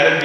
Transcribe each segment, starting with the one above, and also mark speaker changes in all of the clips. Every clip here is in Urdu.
Speaker 1: LLB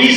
Speaker 1: 20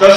Speaker 1: 10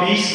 Speaker 1: 20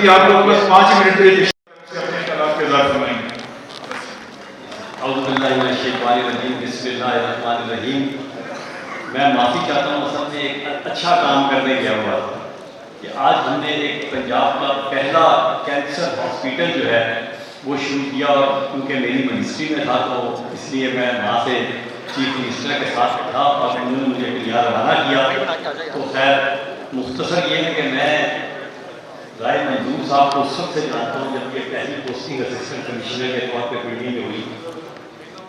Speaker 1: بھی آپ لوگ بس 5 منٹ کے لیے اپنے خیالات کے اظہار فرمائیں گے.
Speaker 2: اعوذ باللہ من الشیطان الرجیم بسم اللہ الرحمن الرحیم. میں معافی چاہتا ہوں، اصل میں ایک اچھا کام کرنے گیا ہوا تھا کہ آج ہم نے ایک پنجاب کا پہلا کینسر ہاسپٹل جو ہے وہ شروع کیا، اور کیونکہ میری منسٹری میں تھا تو اس لیے میں وہاں سے چیف منسٹر کے ساتھ تھا اور انہوں نے مجھے یہاں روانہ کیا. تو خیر مختصر یہ ہے کہ میں رائے منظور صاحب کو اس وقت سے جانتا ہوں جب یہ پہلی پوسٹنگ اسسٹنٹ کمشنر کے طور پہ پنڈی میں ہوئی،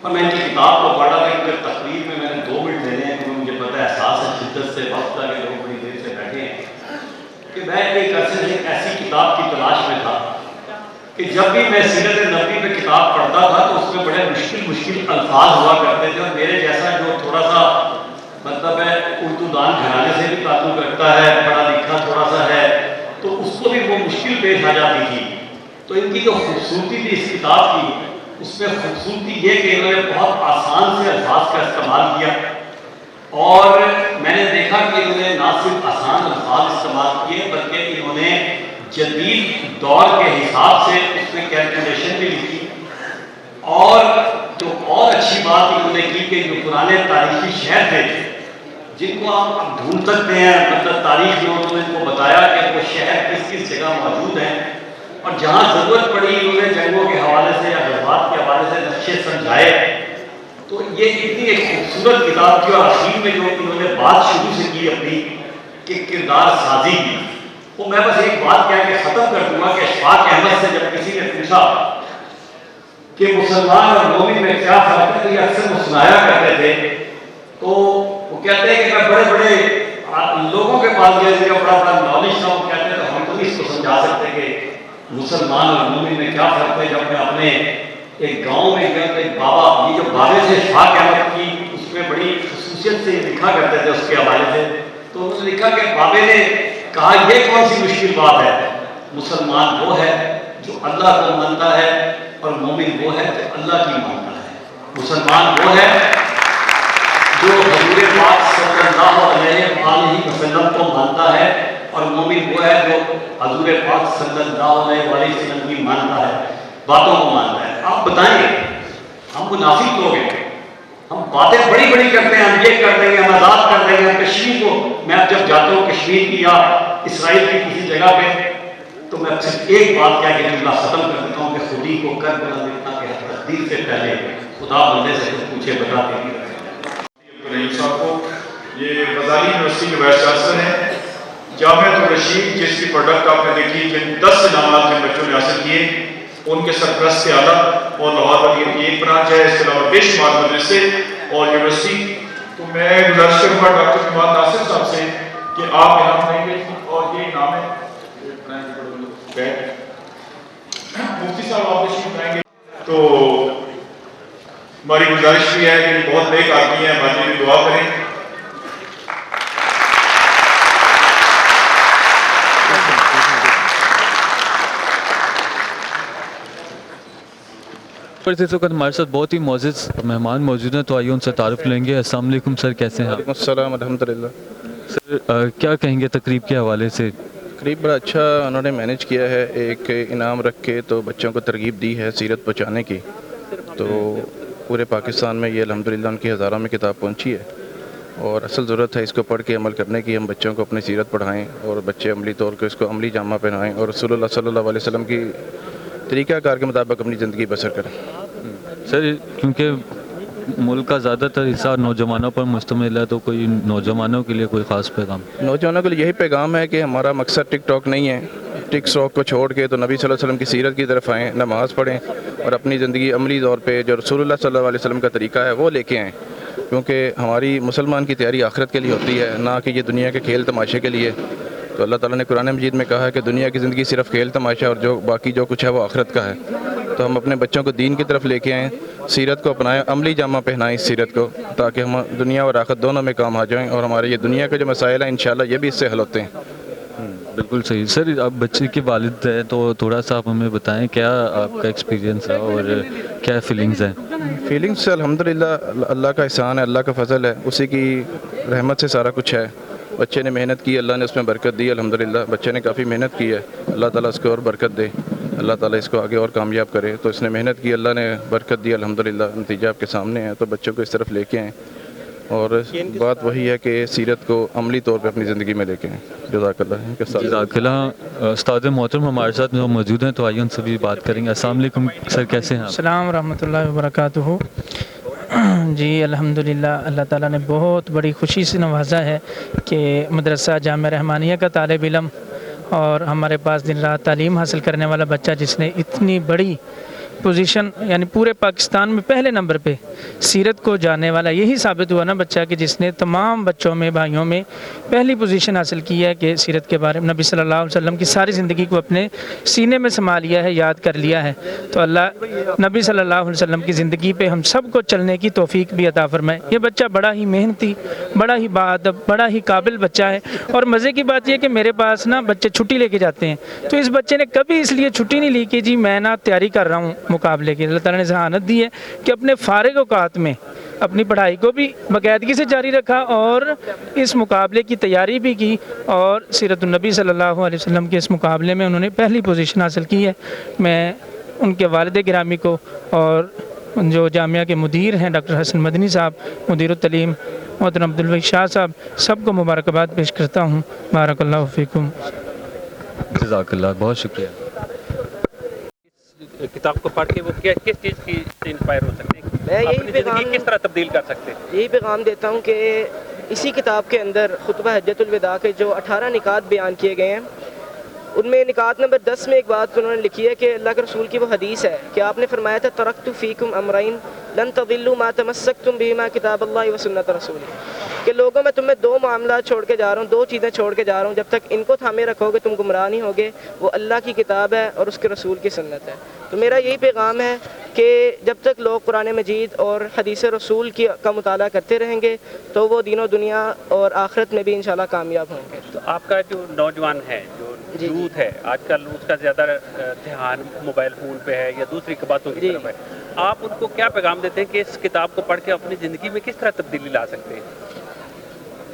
Speaker 2: اور میں ان کی کتاب کو پڑھا تھا. ان کے تقریر میں نے 2 منٹ دینے ہیں کیونکہ مجھے پتہ ہے احساس ہے شدت سے وقت تھا کہ لوگ بڑی دیر سے بیٹھے ہیں، کہ میں ایک عرصے سے ایک ایسی کتاب کی تلاش میں تھا کہ جب بھی میں سیرت نبوی پہ کتاب پڑھتا تھا تو اس میں بڑے مشکل الفاظ ہوا کرتے تھے، اور میرے جیسا جو تھوڑا سا مطلب ہے اردو دان گھرانے سے بھی تعلق رکھتا ہے، پڑھا لکھا تھوڑا سا ہے، تو اس کو بھی وہ مشکل پیش آ جاتی تھی. تو ان کی جو خوبصورتی تھی اس کتاب کی، اس میں خوبصورتی یہ کہ انہوں نے بہت آسان سے الفاظ کا استعمال کیا، اور میں نے دیکھا کہ انہوں نے نہ صرف آسان الفاظ استعمال کیے بلکہ انہوں نے جدید دور کے حساب سے اس میں کیلکولیشن بھی لکھی. اور جو اور اچھی بات انہوں نے کی کہ جو پرانے تاریخی شہر تھے جن کو آپ ڈھونڈ سکتے ہیں، مطلب تاریخ میں انہوں نے ان کو بتایا کہ وہ شہر کس کس جگہ موجود ہیں، اور جہاں ضرورت پڑی انہوں نے جنگوں کے حوالے سے یا جذبات کے حوالے سے نقشے سمجھائے. تو یہ اتنی ایک خوبصورت کتاب تھی، اور آخر میں جو انہوں نے بات شروع سے کی اپنی کہ کردار سازی کی، وہ میں بس ایک بات کہہ کے ختم کر دوں گا کہ اشفاق احمد سے جب کسی نے پوچھا کہ مسلمان اور مومن میں کیا فرق ہے تو یہ اکثر وہ سنایا کرتے تھے. تو وہ کہتے ہیں کہ میں بڑے بڑے لوگوں کے پاس گیا جن کا بڑا بڑا نالج تھا، وہ کہتے ہیں تو ہم تو اس کو سمجھا سکتے کہ مسلمان اور مومن میں کیا فرق ہے. جب میں اپنے ایک گاؤں میں گیا تو ایک بابا، یہ جو بابے سے اشفاق احمد کی اس میں بڑی خصوصیت سے لکھا کرتے تھے اس کے حوالے سے، تو انہوں نے لکھا کہ بابے نے کہا یہ کون سی مشکل بات ہے، مسلمان وہ ہے جو اللہ کو مانتا ہے اور مومن وہ ہے جو اللہ کی مانتا ہے. مسلمان وہ ہے جو حضور پاک صلی اللہ علیہ وآلہ وسلم کو مانتا ہے، اور مومن وہ ہے جو حضور پاک صلی اللہ علیہ وآلہ وسلم کی مانتا ہے، باتوں کو مانتا ہے. آپ بتائیں ہم منافق لوگ ہیں، ہم باتیں بڑی بڑی کرتے ہیں، ہم یہ کر دیں گے، ہم آزاد کر دیں گے، ہم کشمیر کو، میں اب جب جاتا ہوں کشمیر کی یا اسرائیل کی کسی جگہ پہ تو میں صرف ایک بات کہہ کے جملہ ختم کر دیتا ہوں کہ خودی کو کر بنا دیتا کہ تقدیر سے پہلے خدا بندے سے کچھ پوچھے بتا دیں.
Speaker 1: رحیم صاحب کو یہ غزالی یونیورسٹی کے وائس چانسلر ہیں. جامعۃ الرشید جس کی پروڈکٹ آپ نے دیکھی، جن 10 انعامات جن بچوں نے حاصل کیے ان کے سرپرست سے اعلیٰ، اور لاہور والی کی ایک برانچ ہے، اس کے علاوہ بے شمار مدرسے اور یونیورسٹی. تو میں گزارش کروں گا ڈاکٹر جمال ناصر صاحب سے کہ آپ انعام دیں گے، اور یہ انعام ہے مفتی صاحب آپ تشریف لائیں گے. تو ہماری گزارش بھی ہے کہ بہت نیک آدمی ہیں، ہمارے لیے دعا کریں.
Speaker 3: اس وقت ہمارے ساتھ بہت ہی معزز مہمان موجود ہیں، تو آئیے ان سے تعارف لیں گے. السلام علیکم سر، کیسے ہیں آپ؟
Speaker 4: وعلیکم السلام الحمد للہ.
Speaker 3: سر کیا کہیں گے تقریب کے حوالے سے؟
Speaker 4: تقریب بڑا اچھا انہوں نے مینیج کیا ہے، ایک انعام رکھ کے تو بچوں کو ترغیب دی ہے سیرت پہنچانے کی. تو پورے پاکستان میں یہ الحمدللہ ان کی ہزاروں میں کتاب پہنچی ہے، اور اصل ضرورت ہے اس کو پڑھ کے عمل کرنے کی. ہم بچوں کو اپنی سیرت پڑھائیں اور بچے عملی طور پہ اس کو عملی جامہ پہنائیں اور رسول اللہ صلی اللہ علیہ وسلم کی طریقہ کار کے مطابق اپنی زندگی بسر کریں.
Speaker 3: سر کیونکہ ملک کا زیادہ تر حصہ نوجوانوں پر مشتمل ہے، تو کوئی نوجوانوں کے لیے کوئی خاص پیغام؟
Speaker 4: نوجوانوں کے لیے یہی پیغام ہے کہ ہمارا مقصد ٹک ٹاک نہیں ہے. ٹک ٹاک کو چھوڑ کے تو نبی صلی اللہ علیہ وسلم کی سیرت کی طرف آئیں، نماز پڑھیں اور اپنی زندگی عملی طور پہ جو رسول اللہ صلی اللہ علیہ وسلم کا طریقہ ہے وہ لے کے آئیں. کیونکہ ہماری مسلمان کی تیاری آخرت کے لیے ہوتی ہے، نہ کہ یہ دنیا کے کھیل تماشے کے لیے. تو اللہ تعالیٰ نے قرآن مجید میں کہا ہے کہ دنیا کی زندگی صرف کھیل تماشا اور جو باقی جو کچھ ہے وہ آخرت کا ہے. تو ہم اپنے بچوں کو دین کی طرف لے کے آئیں، سیرت کو اپنائیں، عملی جامہ پہنائیں اس سیرت کو، تاکہ ہم دنیا اور آخرت دونوں میں کام آ جائیں، اور ہمارے یہ دنیا کے جو مسائل ہیں انشاءاللہ یہ بھی اس سے حل ہوتے ہیں.
Speaker 3: بالکل صحیح. سر آپ بچے کے والد ہیں تو تھوڑا سا آپ ہمیں بتائیں کیا آپ کا ایکسپیرینس رہا اور کیا فیلنگز ہیں؟
Speaker 4: فیلنگس الحمدللہ اللہ کا احسان ہے، اللہ کا فضل ہے، اسی کی رحمت سے سارا کچھ ہے. بچے نے محنت کی, اللہ نے اس میں برکت دی الحمدللہ. بچے نے کافی محنت کی ہے, اللہ تعالیٰ اس کو اور برکت دے, اللہ تعالیٰ اس کو آگے اور کامیاب کرے. تو اس نے محنت کی, اللہ نے برکت دی الحمدللہ. نتیجہ آپ کے سامنے ہے. تو بچوں کو اس طرف لے کے آئیں, اور بات وہی ہے کہ سیرت کو عملی طور پہ اپنی زندگی میں لے کے آئیں. جزاک اللہ.
Speaker 3: جزاک اللہ. استاد محترم ہمارے ساتھ جو موجود ہیں, تو آئیے ان سے بھی بات کریں گے. السلام علیکم سر, کیسے ہیں آپ؟
Speaker 5: السلام ورحمۃ اللہ وبرکاتہ. جی الحمدللہ, اللہ تعالیٰ نے بہت بڑی خوشی سے نوازا ہے کہ مدرسہ جامعہ رحمانیہ کا طالب علم اور ہمارے پاس دن رات تعلیم حاصل کرنے والا بچہ, جس نے اتنی بڑی پوزیشن یعنی پورے پاکستان میں پہلے نمبر پہ سیرت کو جاننے والا, یہی ثابت ہوا نا بچہ کہ جس نے تمام بچوں میں بھائیوں میں پہلی پوزیشن حاصل کی ہے کہ سیرت کے بارے میں نبی صلی اللہ علیہ وسلم کی ساری زندگی کو اپنے سینے میں سما لیا ہے, یاد کر لیا ہے. تو اللہ نبی صلی اللہ علیہ وسلم کی زندگی پہ ہم سب کو چلنے کی توفیق بھی عطا فرمائے. یہ بچہ بڑا ہی محنتی, بڑا ہی باادب, بڑا ہی قابل بچہ ہے. اور مزے کی بات یہ کہ میرے پاس نا بچے چھٹی لے کے جاتے ہیں, تو اس بچے نے کبھی اس لیے چھٹی نہیں لی کہ جی میں نا تیاری کر رہا ہوں مقابلے کی. اللہ تعالیٰ نے ذہانت دی ہے کہ اپنے فارغ اوقات میں اپنی پڑھائی کو بھی باقاعدگی سے جاری رکھا اور اس مقابلے کی تیاری بھی کی, اور سیرت النبی صلی اللہ علیہ وسلم کے اس مقابلے میں انہوں نے پہلی پوزیشن حاصل کی ہے. میں ان کے والد گرامی کو اور جو جامعہ کے مدیر ہیں ڈاکٹر حسن مدنی صاحب, مدیر التعلیم محترم عبدالوہی شاہ صاحب, سب کو مبارکباد پیش کرتا ہوں. بارک اللہ فیکم.
Speaker 3: جزاک اللہ, بہت شکریہ.
Speaker 6: کتاب کو پڑھ کے وہ کس چیز کی انسپائر ہو سکتے ہیں,
Speaker 7: میں یہی
Speaker 6: اپنی زندگی کس طرح تبدیل کر سکتے ہیں؟
Speaker 7: یہی پیغام دیتا ہوں کہ اسی کتاب کے اندر خطبہ حجۃ الوداع کے جو 18 نکات بیان کیے گئے ہیں, ان میں نکات نمبر 10 میں ایک بات انہوں نے لکھی ہے کہ اللہ کے رسول کی وہ حدیث ہے کہ آپ نے فرمایا تھا ترکت فیکم امرین لن تضلوا ما تمسکتم بہما کتاب اللہ و سنت رسول, کہ لوگوں میں تمہیں 2 معاملات چھوڑ کے جا رہا ہوں, 2 چیزیں چھوڑ کے جا رہا ہوں, جب تک ان کو تھامے رکھو گے تم گمراہ نہیں ہوگے. وہ اللہ کی کتاب ہے اور اس کے رسول کی سنت ہے. تو میرا یہی پیغام ہے کہ جب تک لوگ قرآن مجید اور حدیث رسول کا مطالعہ کرتے رہیں گے تو وہ دین و دنیا اور آخرت میں بھی انشاءاللہ کامیاب ہوں گے.
Speaker 6: تو آپ کا جو نوجوان ہے, جو یوتھ ہے آج کل, اس کا زیادہ دھیان موبائل فون پہ ہے یا دوسری باتوں کی طرف ہے, آپ ان کو کیا پیغام دیتے ہیں کہ اس کتاب کو پڑھ کے اپنی زندگی میں کس طرح تبدیلی لا سکتے ہیں؟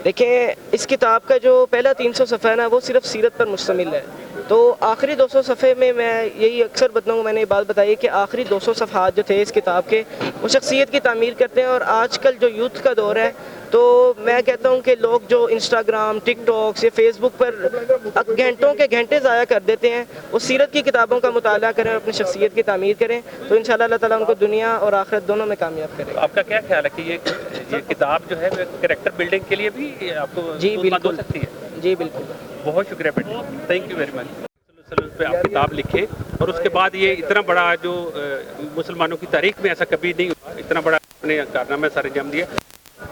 Speaker 7: دیکھیں, اس کتاب کا جو پہلا 300 صفحہ ہے نا وہ صرف سیرت پر مشتمل ہے. تو آخری 200 صفحے میں یہی اکثر بندوں کو میں نے یہ بات بتائی کہ آخری 200 صفحات جو تھے اس کتاب کے, وہ شخصیت کی تعمیر کرتے ہیں. اور آج کل جو یوتھ کا دور ہے, تو میں کہتا ہوں کہ لوگ جو انسٹاگرام, ٹک ٹاک یا فیس بک پر گھنٹوں کے گھنٹے ضائع کر دیتے ہیں, وہ سیرت کی کتابوں کا مطالعہ کریں اور اپنی شخصیت کی تعمیر کریں, تو انشاءاللہ اللہ تعالیٰ ان کو دنیا اور آخرت دونوں میں کامیاب کرے.
Speaker 6: آپ کا کیا خیال ہے کہ یہ کتاب جو ہے کریکٹر بلڈنگ کے لیے بھی آپ کو
Speaker 7: جی بالکل
Speaker 6: ہو سکتی ہے؟
Speaker 7: جی بالکل.
Speaker 6: بہت شکریہ بیٹا, تھینک یو ویری مچ. پہ آپ کتاب لکھے اور اس کے بعد یہ اتنا بڑا جو مسلمانوں کی تاریخ میں ایسا کبھی نہیں ہوا, اتنا بڑا اپنے کارنامہ سر انجام دیا.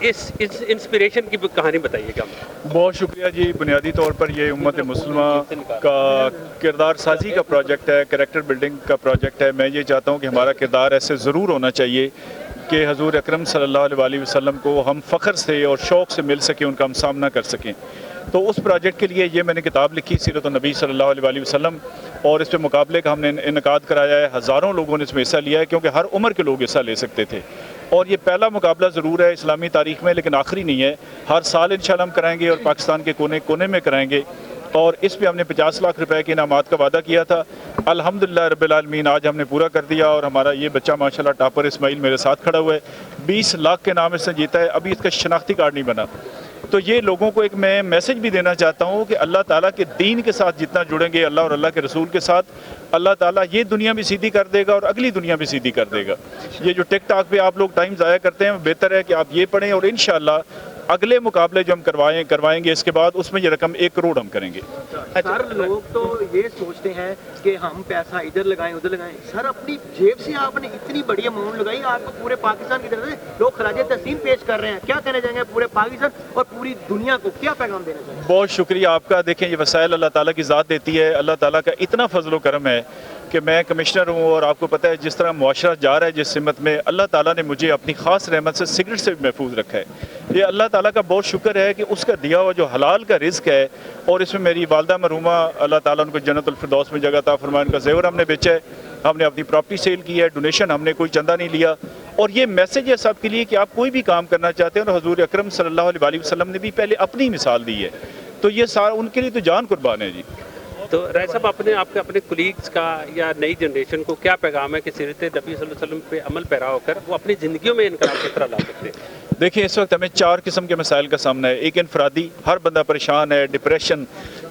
Speaker 6: اس انسپریشن کی کہانی بتائیے گا.
Speaker 1: بہت شکریہ جی. بنیادی طور پر یہ امت مسلمہ کا کردار سازی کا پروجیکٹ ہے, کریکٹر بلڈنگ کا پروجیکٹ ہے. میں یہ چاہتا ہوں کہ ہمارا کردار ایسے ضرور ہونا چاہیے کہ حضور اکرم صلی اللہ علیہ وسلم کو ہم فخر سے اور شوق سے مل سکیں, ان کا ہم سامنا کر سکیں. تو اس پروجیکٹ کے لیے یہ میں نے کتاب لکھی سیرت النبی صلی اللہ علیہ وسلم, اور اس پہ مقابلے کا ہم نے انعقاد کرایا ہے. ہزاروں لوگوں نے اس میں حصہ لیا ہے, کیونکہ ہر عمر کے لوگ حصہ لے سکتے تھے. اور یہ پہلا مقابلہ ضرور ہے اسلامی تاریخ میں, لیکن آخری نہیں ہے. ہر سال انشاءاللہ ہم کرائیں گے اور پاکستان کے کونے کونے میں کرائیں گے. اور اس پہ ہم نے 50 لاکھ روپے کے انعامات کا وعدہ کیا تھا. الحمدللہ رب العالمین آج ہم نے پورا کر دیا, اور ہمارا یہ بچہ ماشاءاللہ ٹاپر اسماعیل میرے ساتھ کھڑا ہوا ہے. 20 لاکھ کے انعام اس نے جیتا ہے. ابھی اس کا شناختی کارڈ نہیں بنا. تو یہ لوگوں کو ایک میں میسج بھی دینا چاہتا ہوں کہ اللہ تعالیٰ کے دین کے ساتھ جتنا جڑیں گے, اللہ اور اللہ کے رسول کے ساتھ, اللہ تعالیٰ یہ دنیا بھی سیدھی کر دے گا اور اگلی دنیا بھی سیدھی کر دے گا. یہ جو ٹک ٹاک پہ آپ لوگ ٹائم ضائع کرتے ہیں, بہتر ہے کہ آپ یہ پڑھیں, اور انشاءاللہ اگلے مقابلے جو ہم کروائیں گے اس کے بعد اس میں یہ رقم 1 کروڑ ہم کریں گے.
Speaker 8: سر لوگ تو یہ سوچتے ہیں کہ ہم پیسہ ادھر لگائیں ادھر لگائیں. سر اپنی جیب سے آپ نے اتنی بڑی اماؤنٹ لگائی, آپ کو پورے پاکستان کی طرف سے لوگ خراج تحسین پیش کر رہے ہیں. کیا کہنا چاہیں گے پورے پاکستان اور پوری دنیا کو, کیا پیغام دینا چاہیں گے؟
Speaker 1: بہت شکریہ آپ کا. دیکھیں یہ وسائل اللہ تعالیٰ کی ذات دیتی ہے. اللہ تعالیٰ کا اتنا فضل و کرم ہے کہ میں کمشنر ہوں, اور آپ کو پتہ ہے جس طرح معاشرہ جا رہا ہے جس سمت میں, اللہ تعالیٰ نے مجھے اپنی خاص رحمت سے سگریٹ سے بھی محفوظ رکھا ہے. یہ اللہ تعالیٰ کا بہت شکر ہے کہ اس کا دیا ہوا جو حلال کا رزق ہے, اور اس میں میری والدہ مرحومہ اللہ تعالیٰ ان کو جنت الفردوس میں جگہ عطا فرمائے. ان کا زیور ہم نے بیچا ہے, ہم نے اپنی پراپرٹی سیل کی ہے, ڈونیشن ہم نے کوئی چندہ نہیں لیا, اور یہ میسیج ہے سب کے لیے کہ آپ کوئی بھی کام کرنا چاہتے ہیں، اور حضور اکرم صلی اللہ علیہ وسلم نے بھی پہلے اپنی مثال دی ہے، تو یہ سارا ان کے لیے تو جان قربان ہے جی۔
Speaker 6: تو رائے صاحب اپنے کولیگز کا یا نئی جنریشن کو کیا پیغام ہے کہ سیرت نبی صلی اللہ علیہ وسلم پہ عمل پیرا ہو کر وہ اپنی زندگیوں میں انقلاب کس طرح لا سکتے ہیں؟
Speaker 1: دیکھیں اس وقت ہمیں 4 قسم کے مسائل کا سامنا ہے۔ ایک انفرادی، ہر بندہ پریشان ہے، ڈپریشن۔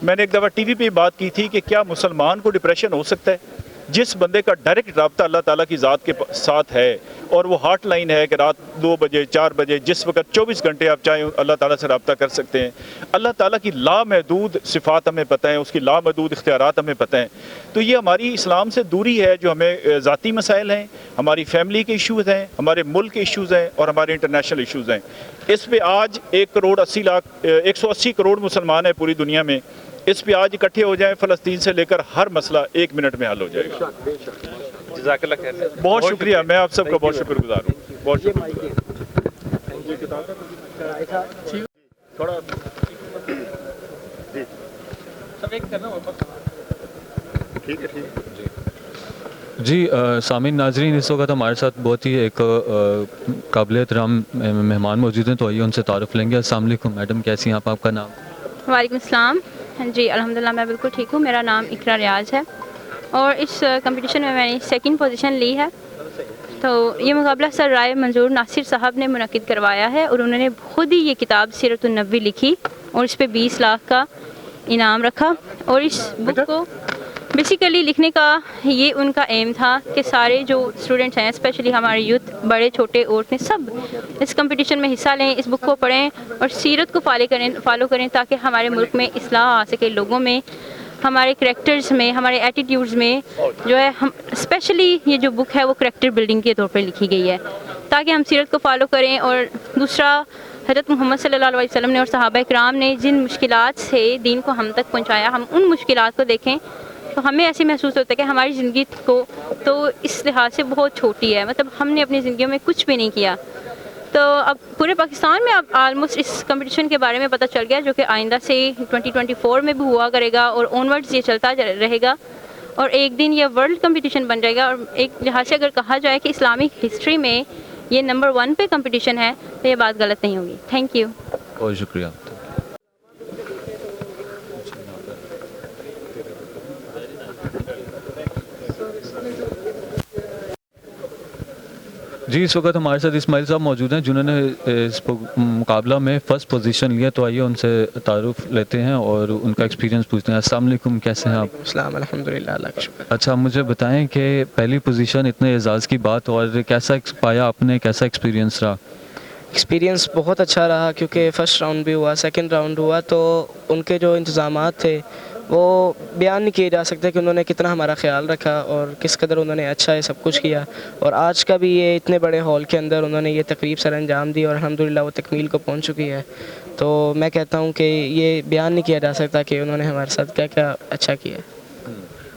Speaker 1: میں نے ایک دفعہ ٹی وی پہ بات کی تھی کہ کیا مسلمان کو ڈپریشن ہو سکتا ہے؟ جس بندے کا ڈائریکٹ رابطہ اللہ تعالیٰ کی ذات کے ساتھ ہے، اور وہ ہاٹ لائن ہے کہ رات 2 بجے 4 بجے جس وقت 24 گھنٹے آپ چاہیں اللہ تعالیٰ سے رابطہ کر سکتے ہیں۔ اللہ تعالیٰ کی لامحدود صفات ہمیں پتہ ہیں، اس کی لامحدود اختیارات ہمیں پتہ ہیں۔ تو یہ ہماری اسلام سے دوری ہے جو ہمیں ذاتی مسائل ہیں، ہماری فیملی کے ایشوز ہیں، ہمارے ملک کے ایشوز ہیں، اور ہمارے انٹرنیشنل ایشوز ہیں۔ اس پہ آج 180 کروڑ مسلمان ہیں پوری دنیا میں۔ اس پہ آج اکٹھے ہو جائیں، فلسطین سے لے کر ہر مسئلہ 1 منٹ میں حل ہو جائے گا۔
Speaker 6: جزاک اللہ خیر۔
Speaker 1: بہت شکریہ، میں آپ سب کا بہت شکر گزار ہوں۔ بہت شکریہ۔
Speaker 3: جی سامعین ناظرین، اس وقت ہمارے ساتھ بہت ہی ایک قابل احترام مہمان موجود ہیں، تو آئیے ان سے تعارف لیں گے۔ السلام علیکم میڈم، کیسی ہیں آپ کا نام؟
Speaker 9: وعلیکم السلام۔ جی الحمدللہ میں بالکل ٹھیک ہوں، میرا نام اقرا ریاض ہے، اور اس کمپٹیشن میں نے 2nd پوزیشن لی ہے۔ تو یہ مقابلہ سر رائے منظور ناصر صاحب نے منعقد کروایا ہے، اور انہوں نے خود ہی یہ کتاب سیرت النبی لکھی، اور اس پہ 20 لاکھ کا انعام رکھا۔ اور اس بک کو بیسیکلی لکھنے کا یہ ان کا ایم تھا کہ سارے جو اسٹوڈنٹس ہیں، اسپیشلی ہمارے یوتھ، بڑے چھوٹے عورتیں، سب اس کمپٹیشن میں حصہ لیں، اس بک کو پڑھیں اور سیرت کو فالو کریں، تاکہ ہمارے ملک میں اصلاح آ سکے، لوگوں میں، ہمارے کریکٹرز میں، ہمارے ایٹیٹیوڈز میں جو ہے ہم اسپیشلی یہ جو بک ہے وہ کریکٹر بلڈنگ کے طور پر لکھی گئی ہے، تاکہ ہم سیرت کو فالو کریں۔ اور دوسرا، حضرت محمد صلی اللہ علیہ وسلم نے اور صحابہ کرام نے جن مشکلات سے دین کو ہم تک پہنچایا، ہم ان مشکلات کو دیکھیں تو ہمیں ایسے محسوس ہوتا ہے کہ ہماری زندگی کو تو اس لحاظ سے بہت چھوٹی ہے، مطلب ہم نے اپنی زندگیوں میں کچھ بھی نہیں کیا۔ تو اب پورے پاکستان میں اب آلموسٹ اس کمپٹیشن کے بارے میں پتہ چل گیا، جو کہ آئندہ سے 2024 میں بھی ہوا کرے گا، اور آنورڈز یہ چلتا رہے گا، اور ایک دن یہ ورلڈ کمپٹیشن بن جائے گا۔ اور ایک لحاظ سے اگر کہا جائے کہ اسلامک ہسٹری میں یہ نمبر 1 پہ کمپٹیشن ہے، تو یہ بات غلط نہیں ہوگی۔ Thank you.
Speaker 3: بہت شکریہ۔ جی اس وقت ہمارے ساتھ اسماعیل صاحب موجود ہیں، جنہوں نے اس مقابلہ میں 1st پوزیشن لیا، تو آئیے ان سے تعارف لیتے ہیں اور ان کا ایکسپیرینس پوچھتے ہیں۔ السلام علیکم، کیسے ہیں آپ؟
Speaker 10: السلام، الحمدللہ، اللہ کا شکر۔
Speaker 3: اچھا مجھے بتائیں کہ پہلی پوزیشن اتنے اعزاز کی بات، اور کیسا پایا آپ نے، کیسا ایکسپیرینس رہا؟
Speaker 10: ایکسپیرینس بہت اچھا رہا، کیونکہ فرسٹ راؤنڈ بھی ہوا، سیکنڈ راؤنڈ ہوا، تو ان کے جو انتظامات تھے وہ بیان نہیں کیے جا سکتے کہ انہوں نے کتنا ہمارا خیال رکھا اور کس قدر انہوں نے اچھا یہ سب کچھ کیا۔ اور آج کا بھی یہ اتنے بڑے ہال کے اندر انہوں نے یہ تقریب سر انجام دی، اور الحمدللہ وہ تکمیل کو پہنچ چکی ہے۔ تو میں کہتا ہوں کہ یہ بیان نہیں کیا جا سکتا کہ انہوں نے ہمارے ساتھ کیا کیا اچھا کیا۔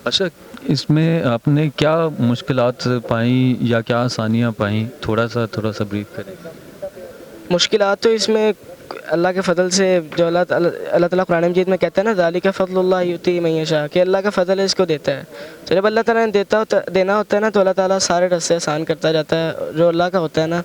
Speaker 3: اچھا اس میں آپ نے کیا مشکلات پائیں یا کیا آسانیاں پائیں، تھوڑا سا بریف کریں۔
Speaker 10: مشکلات تو اس میں اللہ کے فضل سے، جو اللہ تعالیٰ قرآن مجید میں کہتا ہے نا، ذالک فضل اللہ یؤتی من یشاء، کہ اللہ کا فضل ہے، اس کو دیتا ہے۔ تو جب اللہ تعالیٰ نے دینا ہوتا ہے نا، تو اللہ تعالیٰ سارے راستے آسان کرتا جاتا ہے، جو اللہ کا ہوتا ہے نا،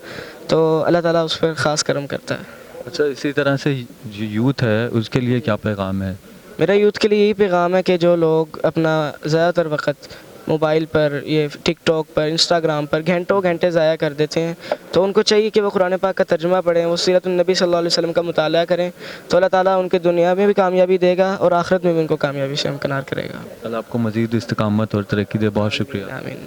Speaker 10: تو اللہ تعالیٰ اس پر خاص کرم کرتا ہے۔
Speaker 3: اچھا اسی طرح سے جو یوتھ ہے اس کے لیے کیا پیغام ہے؟
Speaker 10: میرا یوتھ کے لیے یہی پیغام ہے کہ جو لوگ اپنا زیادہ تر وقت موبائل پر، یہ ٹک ٹاک پر، انسٹاگرام پر گھنٹے ضائع کر دیتے ہیں، تو ان کو چاہیے کہ وہ قرآن پاک کا ترجمہ پڑھیں، وہ سیرت النبی صلی اللہ علیہ وسلم کا مطالعہ کریں، تو اللہ تعالیٰ ان کے دنیا میں بھی کامیابی دے گا اور آخرت میں بھی ان کو کامیابی سے ہمکنار کرے گا۔
Speaker 3: اللہ آپ کو مزید استقامت اور ترقی دے۔ بہت شکریہ۔
Speaker 10: آمین۔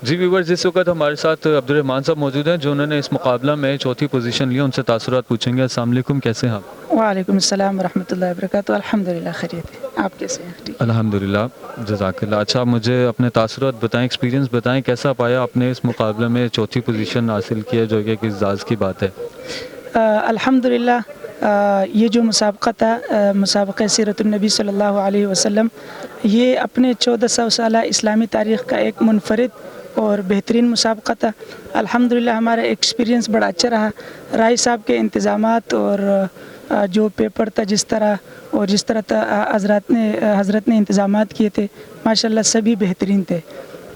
Speaker 3: جی ویورز، اس وقت ہمارے ساتھ عبدالرحمان صاحب موجود ہیں، جو انہوں نے اس مقابلہ میں 4تھی پوزیشن لی، ان سے تاثرات پوچھیں گے۔ السلام علیکم، کیسے ہیں آپ؟
Speaker 5: وعلیکم السلام ورحمۃ اللہ وبرکاتہ۔ الحمدللہ خیریت ہے، آپ کیسے ہیں؟
Speaker 3: الحمدللہ، جزاک اللہ۔ اچھا مجھے اپنے تاثرات بتائیں، ایکسپیرینس بتائیں، کیسا پایا آپ نے اس مقابلے میں 4تھی پوزیشن حاصل کیا، جو کہ کس اعزاز کی بات ہے؟
Speaker 5: الحمدللہ یہ جو مسابقہ تھا، مسابقہ سیرت النبی صلی اللہ علیہ وسلم، یہ اپنے 1400 سالہ اسلامی تاریخ کا ایک منفرد اور بہترین مسابقہ تھا۔ الحمدللہ ہمارا ایکسپیرینس بڑا اچھا رہا۔ رائی صاحب کے انتظامات اور جو پیپر تھا جس طرح حضرت نے انتظامات کیے تھے، ماشاءاللہ سبھی بہترین تھے،